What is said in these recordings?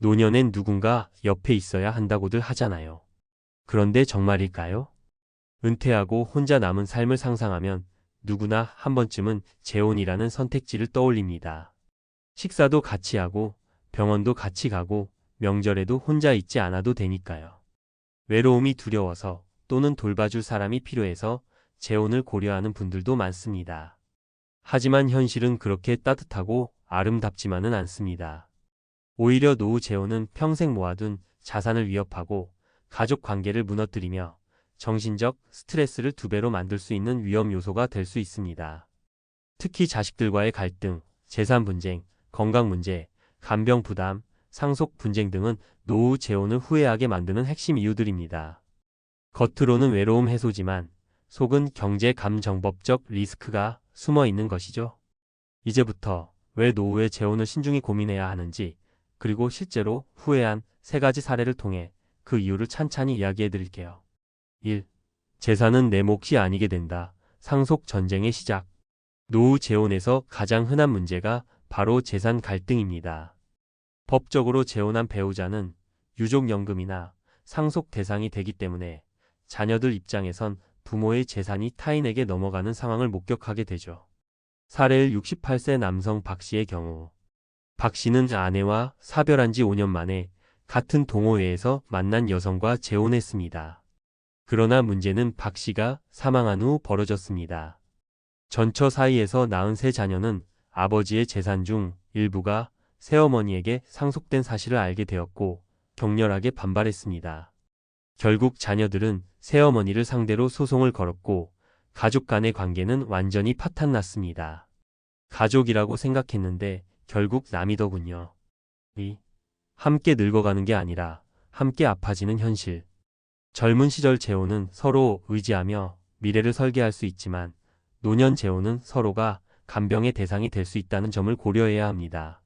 노년엔 누군가 옆에 있어야 한다고들 하잖아요. 그런데 정말일까요? 은퇴하고 혼자 남은 삶을 상상하면 누구나 한 번쯤은 재혼이라는 선택지를 떠올립니다. 식사도 같이 하고 병원도 같이 가고 명절에도 혼자 있지 않아도 되니까요. 외로움이 두려워서 또는 돌봐줄 사람이 필요해서 재혼을 고려하는 분들도 많습니다. 하지만 현실은 그렇게 따뜻하고 아름답지만은 않습니다. 오히려 노후 재혼은 평생 모아둔 자산을 위협하고 가족 관계를 무너뜨리며 정신적 스트레스를 2배로 만들 수 있는 위험 요소가 될 수 있습니다. 특히 자식들과의 갈등, 재산 분쟁, 건강 문제, 간병 부담, 상속 분쟁 등은 노후 재혼을 후회하게 만드는 핵심 이유들입니다. 겉으로는 외로움 해소지만 속은 경제 감정법적 리스크가 숨어 있는 것이죠. 이제부터 왜 노후의 재혼을 신중히 고민해야 하는지, 그리고 실제로 후회한 3가지 사례를 통해 그 이유를 찬찬히 이야기해 드릴게요. 1. 재산은 내 몫이 아니게 된다. 상속 전쟁의 시작. 노후 재혼에서 가장 흔한 문제가 바로 재산 갈등입니다. 법적으로 재혼한 배우자는 유족연금이나 상속 대상이 되기 때문에 자녀들 입장에선 부모의 재산이 타인에게 넘어가는 상황을 목격하게 되죠. 사례 68세 남성 박 씨의 경우, 박 씨는 아내와 사별한 지 5년 만에 같은 동호회에서 만난 여성과 재혼했습니다. 그러나 문제는 박 씨가 사망한 후 벌어졌습니다. 전처 사이에서 낳은 3자녀는 아버지의 재산 중 일부가 새어머니에게 상속된 사실을 알게 되었고 격렬하게 반발했습니다. 결국 자녀들은 새어머니를 상대로 소송을 걸었고 가족 간의 관계는 완전히 파탄났습니다. 가족이라고 생각했는데 결국 남이더군요. 함께 늙어가는 게 아니라 함께 아파지는 현실. 젊은 시절 재혼은 서로 의지하며 미래를 설계할 수 있지만 노년 재혼은 서로가 간병의 대상이 될 수 있다는 점을 고려해야 합니다.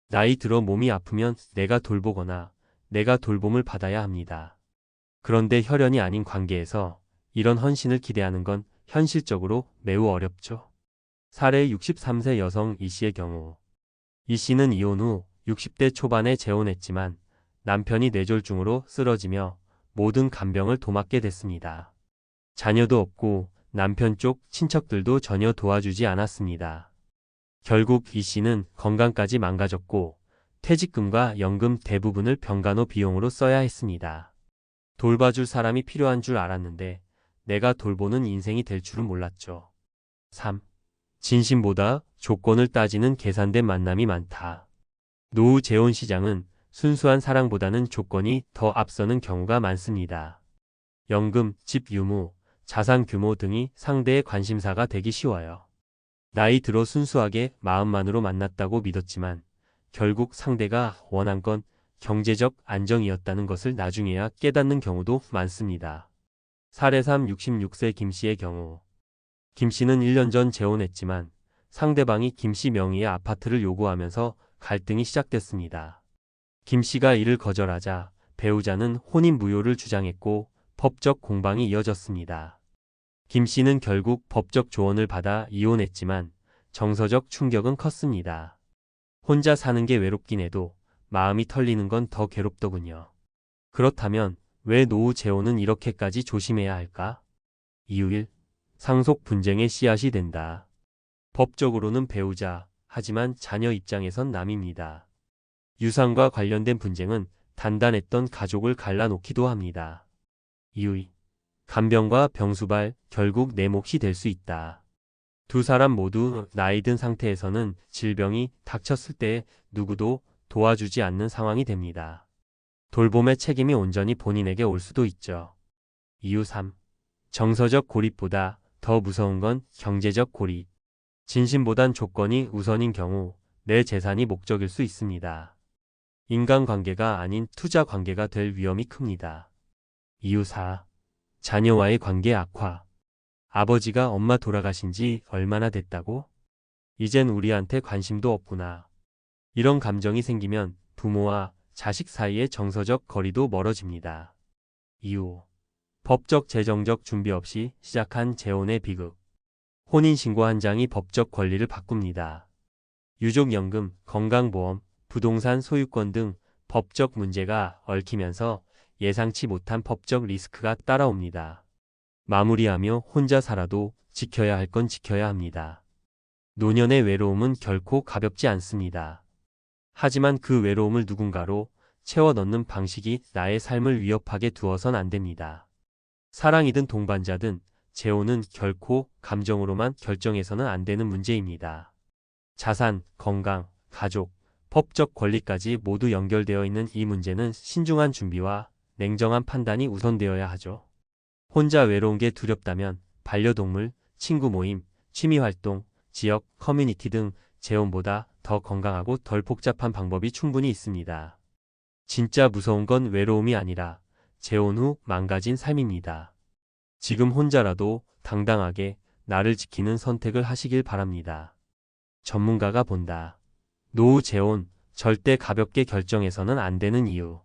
나이 들어 몸이 아프면 내가 돌보거나 내가 돌봄을 받아야 합니다. 그런데 혈연이 아닌 관계에서 이런 헌신을 기대하는 건 현실적으로 매우 어렵죠. 사례 63세 여성 이 씨의 경우, 이 씨는 이혼 후 60대 초반에 재혼했지만 남편이 뇌졸중으로 쓰러지며 모든 간병을 도맡게 됐습니다. 자녀도 없고 남편 쪽 친척들도 전혀 도와주지 않았습니다. 결국 이 씨는 건강까지 망가졌고 퇴직금과 연금 대부분을 병간호 비용으로 써야 했습니다. 돌봐줄 사람이 필요한 줄 알았는데 내가 돌보는 인생이 될 줄은 몰랐죠. 3. 진심보다 조건을 따지는 계산된 만남이 많다. 노후 재혼 시장은 순수한 사랑보다는 조건이 더 앞서는 경우가 많습니다. 연금, 집 유무, 자산 규모 등이 상대의 관심사가 되기 쉬워요. 나이 들어 순수하게 마음만으로 만났다고 믿었지만 결국 상대가 원한 건 경제적 안정이었다는 것을 나중에야 깨닫는 경우도 많습니다. 사례 3. 66세 김 씨의 경우, 김 씨는 1년 전 재혼했지만 상대방이 김 씨 명의의 아파트를 요구하면서 갈등이 시작됐습니다. 김 씨가 이를 거절하자 배우자는 혼인 무효를 주장했고 법적 공방이 이어졌습니다. 김 씨는 결국 법적 조언을 받아 이혼했지만 정서적 충격은 컸습니다. 혼자 사는 게 외롭긴 해도 마음이 털리는 건 더 괴롭더군요. 그렇다면 왜 노후 재혼은 이렇게까지 조심해야 할까? 이유 1. 상속 분쟁의 씨앗이 된다. 법적으로는 배우자, 하지만 자녀 입장에선 남입니다. 유산과 관련된 분쟁은 단단했던 가족을 갈라놓기도 합니다. 이유 2. 간병과 병수발, 결국 내 몫이 될 수 있다. 2사람 모두 나이 든 상태에서는 질병이 닥쳤을 때 누구도 도와주지 않는 상황이 됩니다. 돌봄의 책임이 온전히 본인에게 올 수도 있죠. 이유 3. 정서적 고립보다 더 무서운 건 경제적 고립. 진심보단 조건이 우선인 경우 내 재산이 목적일 수 있습니다. 인간관계가 아닌 투자 관계가 될 위험이 큽니다. 이유 4. 자녀와의 관계 악화. 아버지가 엄마 돌아가신 지 얼마나 됐다고? 이젠 우리한테 관심도 없구나. 이런 감정이 생기면 부모와 자식 사이의 정서적 거리도 멀어집니다. 이유. 법적 재정적 준비 없이 시작한 재혼의 비극. 혼인신고 한 장이 법적 권리를 바꿉니다. 유족연금, 건강보험, 부동산 소유권 등 법적 문제가 얽히면서 예상치 못한 법적 리스크가 따라옵니다. 마무리하며 혼자 살아도 지켜야 할 건 지켜야 합니다. 노년의 외로움은 결코 가볍지 않습니다. 하지만 그 외로움을 누군가로 채워 넣는 방식이 나의 삶을 위협하게 두어선 안 됩니다. 사랑이든 동반자든 재혼은 결코 감정으로만 결정해서는 안 되는 문제입니다. 자산, 건강, 가족, 법적 권리까지 모두 연결되어 있는 이 문제는 신중한 준비와 냉정한 판단이 우선되어야 하죠. 혼자 외로운 게 두렵다면 반려동물, 친구 모임, 취미활동, 지역, 커뮤니티 등 재혼보다 더 건강하고 덜 복잡한 방법이 충분히 있습니다. 진짜 무서운 건 외로움이 아니라 재혼 후 망가진 삶입니다. 지금 혼자라도 당당하게 나를 지키는 선택을 하시길 바랍니다. 전문가가 본다. 노후 재혼, 절대 가볍게 결정해서는 안 되는 이유.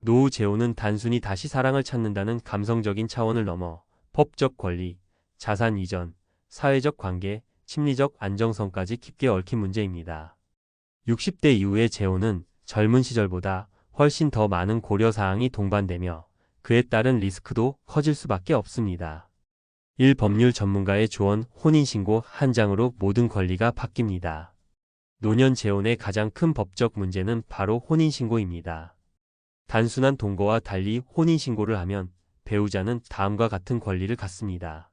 노후 재혼은 단순히 다시 사랑을 찾는다는 감성적인 차원을 넘어 법적 권리, 자산 이전, 사회적 관계, 심리적 안정성까지 깊게 얽힌 문제입니다. 60대 이후의 재혼은 젊은 시절보다 훨씬 더 많은 고려사항이 동반되며 그에 따른 리스크도 커질 수밖에 없습니다. 1. 법률 전문가의 조언. 혼인신고 한 장으로 모든 권리가 바뀝니다. 노년 재혼의 가장 큰 법적 문제는 바로 혼인신고입니다. 단순한 동거와 달리 혼인신고를 하면 배우자는 다음과 같은 권리를 갖습니다.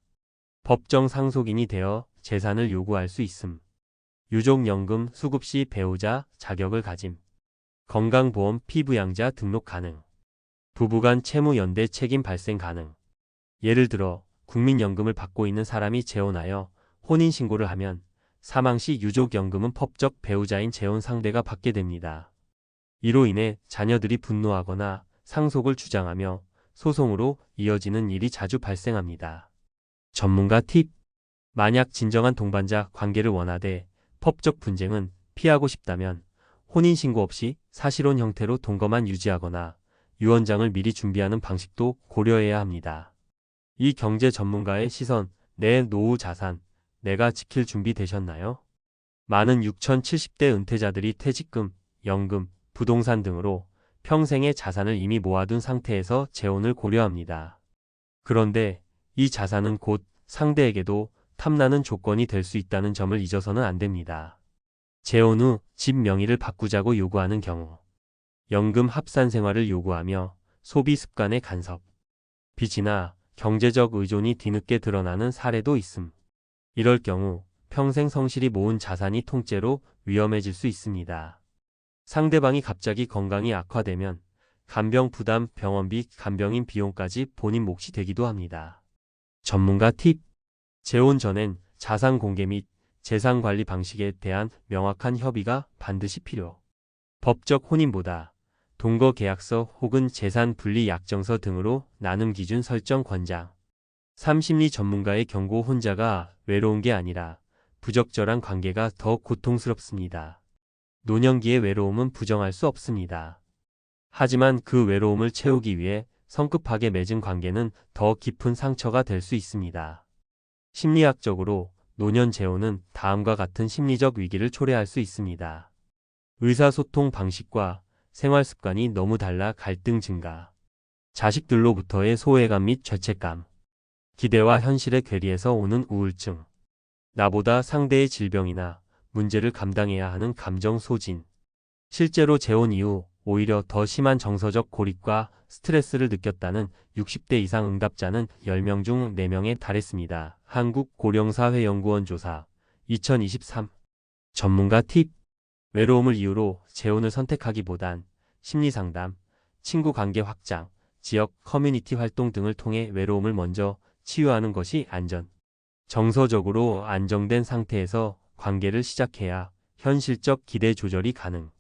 법정 상속인이 되어 재산을 요구할 수 있음. 유족연금 수급 시 배우자 자격을 가짐. 건강보험 피부양자 등록 가능. 부부간 채무연대 책임 발생 가능. 예를 들어 국민연금을 받고 있는 사람이 재혼하여 혼인신고를 하면 사망 시 유족연금은 법적 배우자인 재혼 상대가 받게 됩니다. 이로 인해 자녀들이 분노하거나 상속을 주장하며 소송으로 이어지는 일이 자주 발생합니다. 전문가 팁. 만약 진정한 동반자 관계를 원하되 법적 분쟁은 피하고 싶다면 혼인신고 없이 사실혼 형태로 동거만 유지하거나 유언장을 미리 준비하는 방식도 고려해야 합니다. 이 경제 전문가의 시선, 내 노후 자산, 내가 지킬 준비 되셨나요? 많은 6070대 은퇴자들이 퇴직금, 연금, 부동산 등으로 평생의 자산을 이미 모아둔 상태에서 재혼을 고려합니다. 그런데 이 자산은 곧 상대에게도 탐나는 조건이 될 수 있다는 점을 잊어서는 안 됩니다. 재혼 후 집 명의를 바꾸자고 요구하는 경우, 연금 합산 생활을 요구하며 소비 습관의 간섭, 빚이나 경제적 의존이 뒤늦게 드러나는 사례도 있음. 이럴 경우 평생 성실히 모은 자산이 통째로 위험해질 수 있습니다. 상대방이 갑자기 건강이 악화되면 간병 부담, 병원비, 간병인 비용까지 본인 몫이 되기도 합니다. 전문가 팁. 재혼 전엔 자산 공개 및 재산 관리 방식에 대한 명확한 협의가 반드시 필요. 법적 혼인보다 동거 계약서 혹은 재산 분리 약정서 등으로 나눔 기준 설정 권장. 3. 심리 전문가의 경고. 혼자가 외로운 게 아니라 부적절한 관계가 더 고통스럽습니다. 노년기의 외로움은 부정할 수 없습니다. 하지만 그 외로움을 채우기 위해 성급하게 맺은 관계는 더 깊은 상처가 될 수 있습니다. 심리학적으로 노년 재혼은 다음과 같은 심리적 위기를 초래할 수 있습니다. 의사소통 방식과 생활 습관이 너무 달라 갈등 증가. 자식들로부터의 소외감 및 죄책감. 기대와 현실의 괴리에서 오는 우울증. 나보다 상대의 질병이나 문제를 감당해야 하는 감정 소진. 실제로 재혼 이후 오히려 더 심한 정서적 고립과 스트레스를 느꼈다는 60대 이상 응답자는 10명 중 4명에 달했습니다. 한국고령사회연구원 조사 2023. 전문가 팁. 외로움을 이유로 재혼을 선택하기보단 심리상담, 친구관계 확장, 지역 커뮤니티 활동 등을 통해 외로움을 먼저 치유하는 것이 정서적으로 안정된 상태에서 관계를 시작해야 현실적 기대 조절이 가능.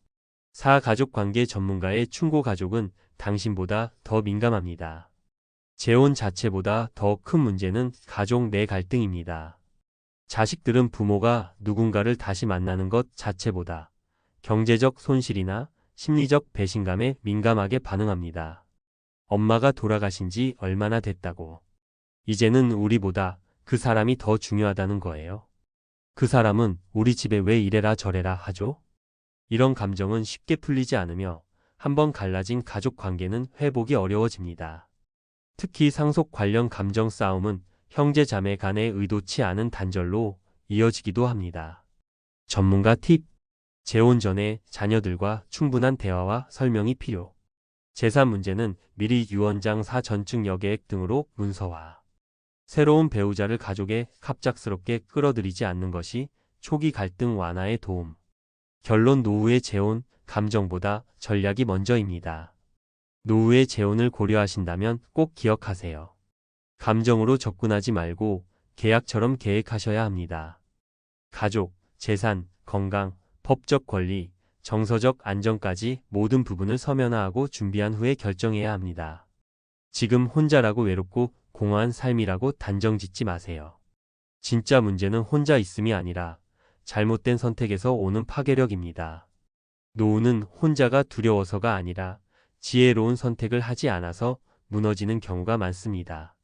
4. 가족관계 전문가의 충고. 가족은 당신보다 더 민감합니다. 재혼 자체보다 더 큰 문제는 가족 내 갈등입니다. 자식들은 부모가 누군가를 다시 만나는 것 자체보다 경제적 손실이나 심리적 배신감에 민감하게 반응합니다. 엄마가 돌아가신 지 얼마나 됐다고. 이제는 우리보다 그 사람이 더 중요하다는 거예요. 그 사람은 우리 집에 왜 이래라 저래라 하죠? 이런 감정은 쉽게 풀리지 않으며 한번 갈라진 가족 관계는 회복이 어려워집니다. 특히 상속 관련 감정 싸움은 형제 자매 간의 의도치 않은 단절로 이어지기도 합니다. 전문가 팁. 재혼 전에 자녀들과 충분한 대화와 설명이 필요. 재산 문제는 미리 유언장 사전증 여계획 등으로 문서화. 새로운 배우자를 가족에 갑작스럽게 끌어들이지 않는 것이 초기 갈등 완화에 도움. 결론. 노후의 재혼, 감정보다 전략이 먼저입니다. 노후의 재혼을 고려하신다면 꼭 기억하세요. 감정으로 접근하지 말고 계약처럼 계획하셔야 합니다. 가족, 재산, 건강, 법적 권리, 정서적 안정까지 모든 부분을 서면화하고 준비한 후에 결정해야 합니다. 지금 혼자라고 외롭고 공허한 삶이라고 단정 짓지 마세요. 진짜 문제는 혼자 있음이 아니라 잘못된 선택에서 오는 파괴력입니다. 노후는 혼자가 두려워서가 아니라 지혜로운 선택을 하지 않아서 무너지는 경우가 많습니다.